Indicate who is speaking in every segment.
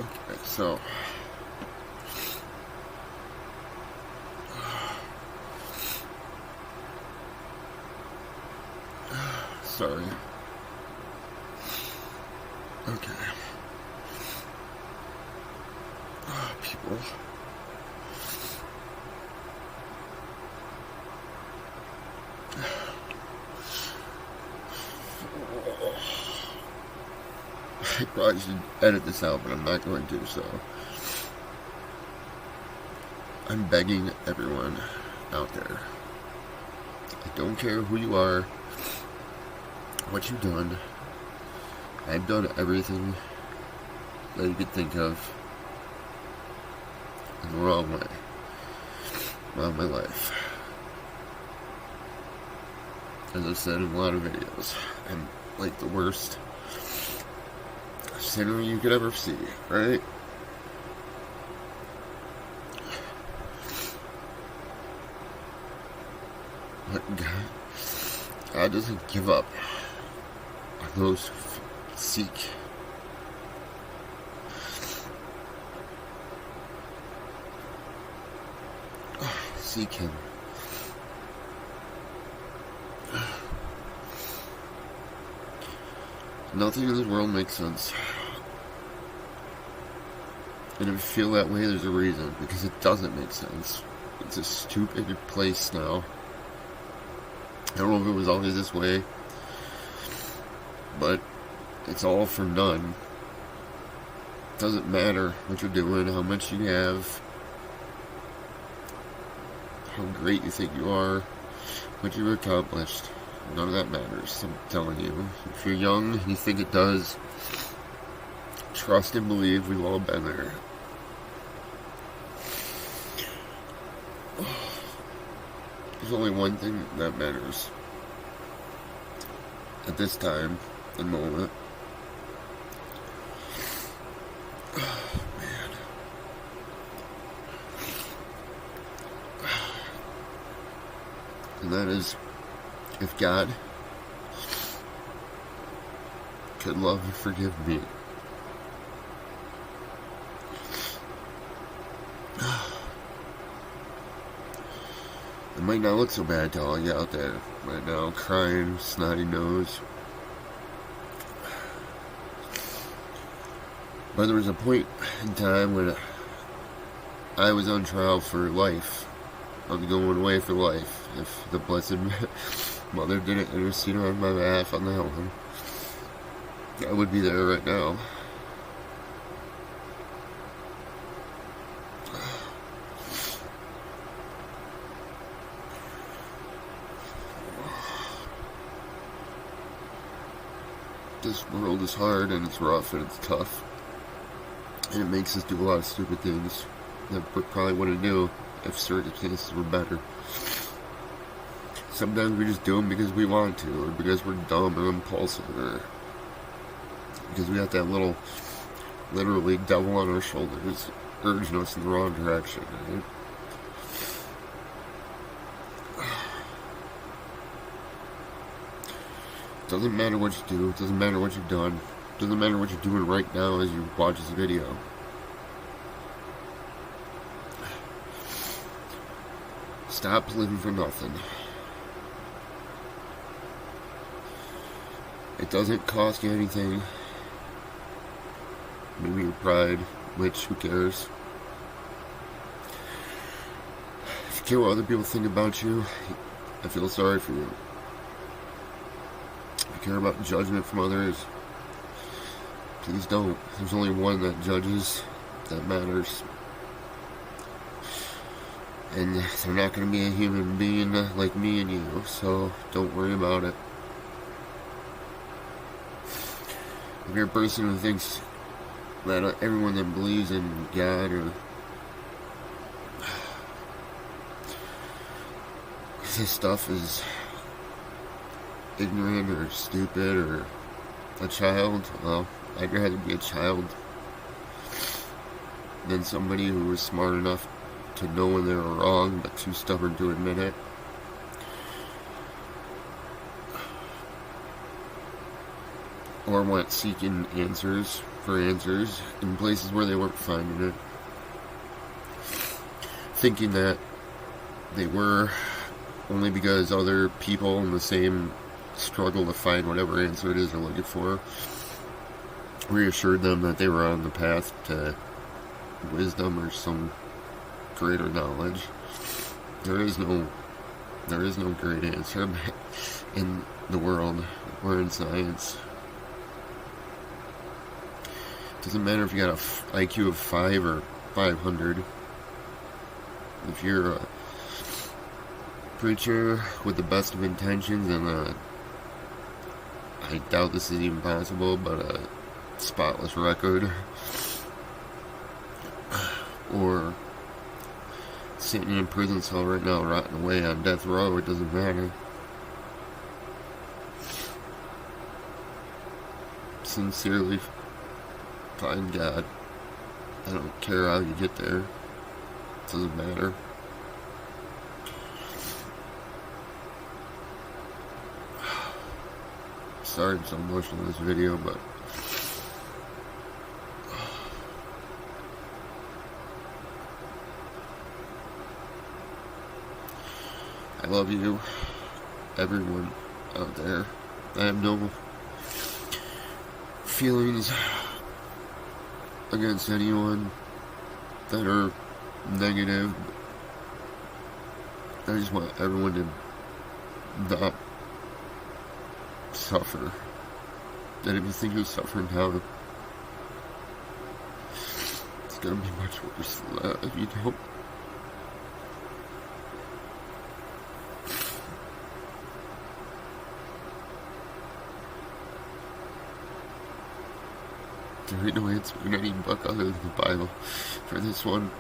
Speaker 1: Okay, so sorry. Okay. People. I probably should edit this out, but I'm not going to, so I'm begging everyone out there. I don't care who you are, what you've done. I've done everything that you could think of in the wrong way around my life. As I've said in a lot of videos, I'm like the worst sinner you could ever see, right? But God doesn't give up on those who seek. Seek Him. Nothing in this world makes sense. And if you feel that way, there's a reason. Because it doesn't make sense. It's a stupid place now. I don't know if it was always this way. But it's all for none. It doesn't matter what you're doing, how much you have, how great you think you are, what you've accomplished. None of that matters, I'm telling you. If you're young and you think it does, trust and believe we've all been there. There's only one thing that matters at this time and moment. Oh, man. And that is, if God could love and forgive me, it might not look so bad to all you out there right now, crying, snotty nose. But there was a point in time when I was on trial for life. I was going away for life. If the Blessed Mother didn't intercede on my behalf on that one, I would be there right now. This world is hard and it's rough and it's tough. And it makes us do a lot of stupid things that we probably wouldn't do if circumstances were better. Sometimes we just do them because we want to, or because we're dumb or impulsive, or because we got that little, literally, devil on our shoulders urging us in the wrong direction, right? Doesn't matter what you do, it doesn't matter what you've done, it doesn't matter what you're doing right now as you watch this video. Stop living for nothing. It doesn't cost you anything. Maybe your pride, which, who cares? If you care what other people think about you, I feel sorry for you. If you care about judgment from others, please don't. There's only one that judges, that matters. And they're not going to be a human being like me and you, so don't worry about it. If you're a person who thinks that everyone that believes in God or this stuff is ignorant or stupid or a child, well, I'd rather be a child than somebody who was smart enough to know when they were wrong but too stubborn to admit it. Or went seeking answers for answers in places where they weren't finding it, thinking that they were, only because other people in the same struggle to find whatever answer it is they're looking for reassured them that they were on the path to wisdom or some greater knowledge. There is no great answer in the world or in science. Doesn't matter if you got an IQ of 5 or 500. If you're a preacher with the best of intentions and I doubt this is even possible, but a spotless record, or sitting in a prison cell right now rotting away on death row, it doesn't matter. Sincerely find God. I don't care how you get there. It doesn't matter. Sorry I'm so emotional in this video, but I love you, everyone out there. I have no feelings against anyone that are negative. I just want everyone to not suffer. And if you think you're suffering now, it's gonna be much worse than that if you don't. There ain't no answer in any book other than the Bible for this one.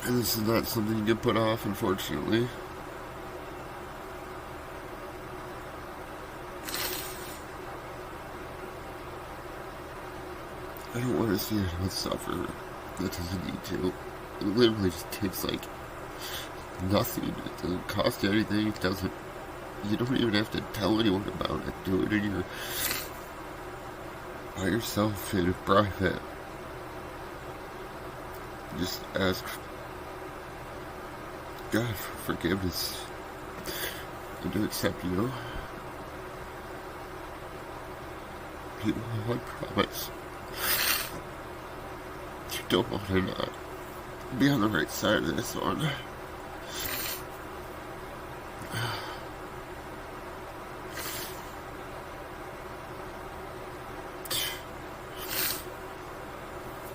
Speaker 1: And this is not something you can put off, unfortunately. I don't want to see anyone suffer that doesn't need to. It literally just takes like nothing. It doesn't cost you anything. It doesn't. You don't even have to tell anyone about it. Do it in your by yourself in private. Just ask God for forgiveness and to accept you. You know, I promise. You don't want to not be on the right side of this one.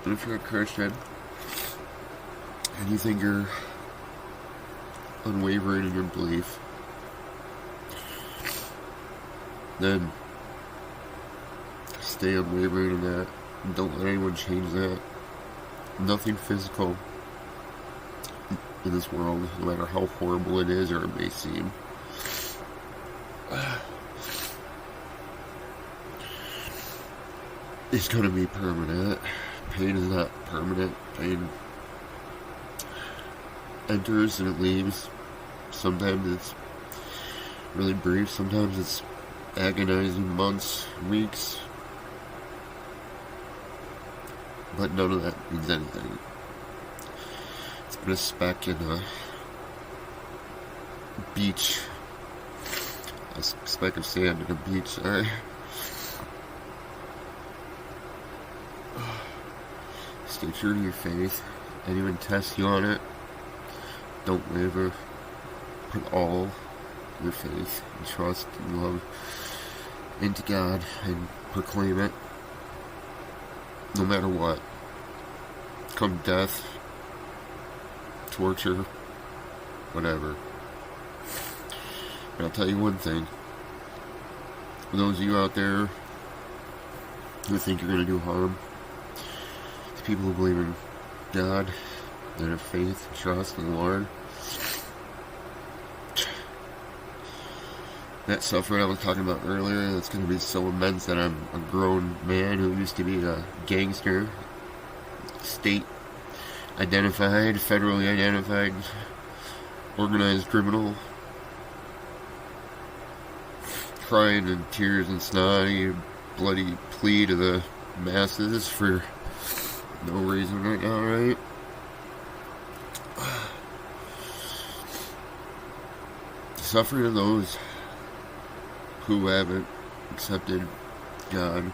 Speaker 1: But if you're a Christian and you think you're unwavering in your belief, then stay unwavering in that. Don't let anyone change that. Nothing physical in this world, no matter how horrible it is or it may seem, is going to be permanent. Pain is not permanent. Pain enters and it leaves. Sometimes it's really brief. Sometimes it's agonizing, months, weeks. But none of that means anything. It's been a speck in a beach. A speck of sand in a beach, sorry. Stay true to your faith. Anyone test you on it, don't waver. Put all your faith and trust and love into God and proclaim it. No matter what. Come death, torture, whatever. But I'll tell you one thing. For those of you out there who think you're going to do harm, to people who believe in God, that have faith and trust in the Lord, that suffering I was talking about earlier, that's going to be so immense that I'm a grown man who used to be a gangster, state identified, federally identified, organized criminal, crying in tears and snotty, bloody plea to the masses for no reason right now, right? Suffering of those who haven't accepted God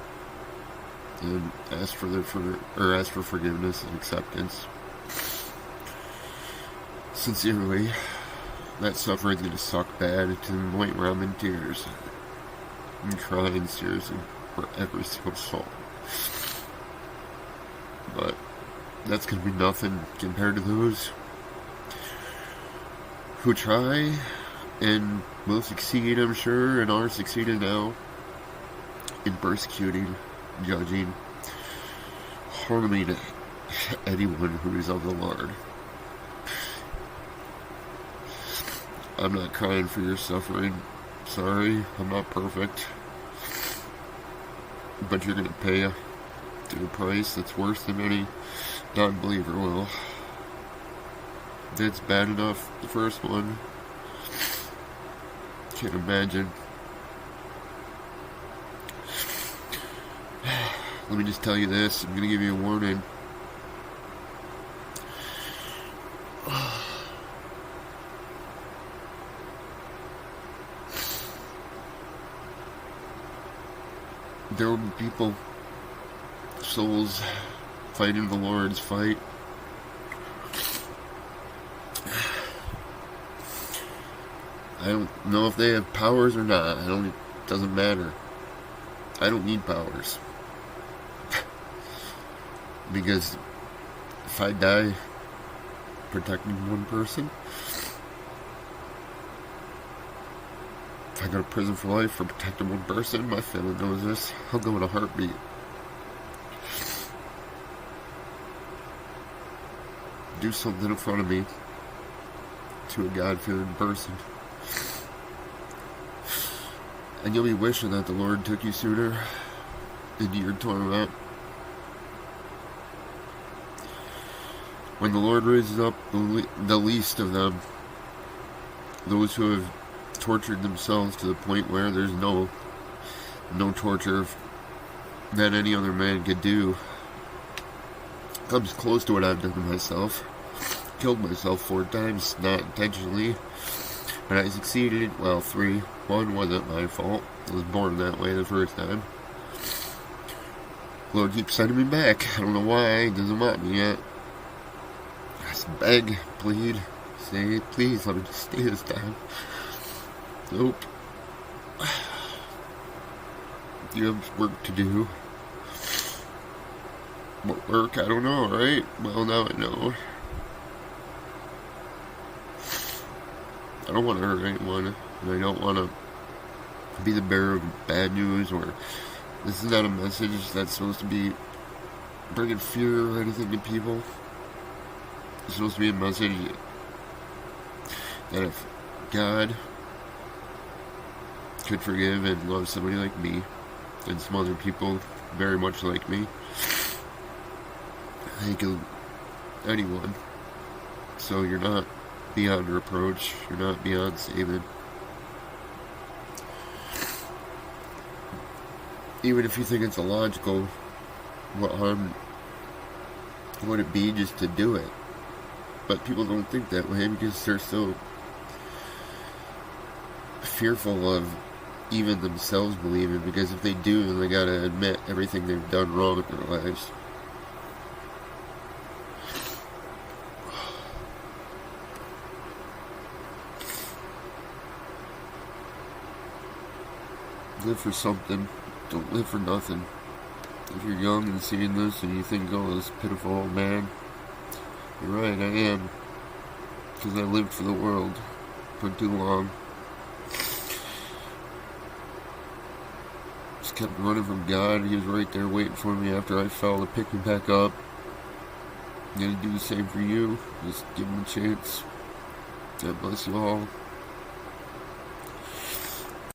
Speaker 1: and asked for forgiveness and acceptance sincerely. That suffering's gonna suck bad to the point where I'm in tears and crying seriously for every single soul. But that's gonna be nothing compared to those who try and will succeed, I'm sure, and are succeeding now in persecuting, judging, harming anyone who is of the Lord. I'm not crying for your suffering. Sorry, I'm not perfect. But you're going to pay a price that's worse than any non-believer will. That's bad enough, the first one. Can't imagine. Let me just tell you this. I'm going to give you a warning. There will be people, souls, fighting the Lord's fight. I don't know if they have powers or not. It doesn't matter. I don't need powers. Because if I die protecting one person, if I go to prison for life for protecting one person, my family knows this, I'll go in a heartbeat. Do something in front of me to a God-fearing person, and you'll be wishing that the Lord took you sooner into your torment. When the Lord raises up the least of them, those who have tortured themselves to the point where there's no torture that any other man could do, comes close to what I've done to myself. Killed myself 4 times, not intentionally, but I succeeded. Well, 3. 1 wasn't my fault. I was born that way the first time. Lord keeps sending me back. I don't know why. He doesn't want me yet. I just beg, plead, say, please let me just stay this time. Nope. You have work to do. What work? I don't know, right? Well, now I know. I don't want to hurt anyone, and I don't want to be the bearer of bad news, or this is not a message that's supposed to be bringing fear or anything to people. It's supposed to be a message that if God could forgive and love somebody like me, and some other people very much like me, He could anyone. So you're not beyond reproach, you're not beyond saving. Even if you think it's illogical, what harm would it be just to do it? But people don't think that way because they're so fearful of even themselves believing, because if they do, then they gotta admit everything they've done wrong in their lives. Live for something. Don't live for nothing. If you're young and seeing this and you think, oh, this pitiful old man, you're right, I am. Because I lived for the world for too long. Just kept running from God. He was right there waiting for me after I fell to pick me back up. I'm gonna do the same for you. Just give him a chance. God bless you all.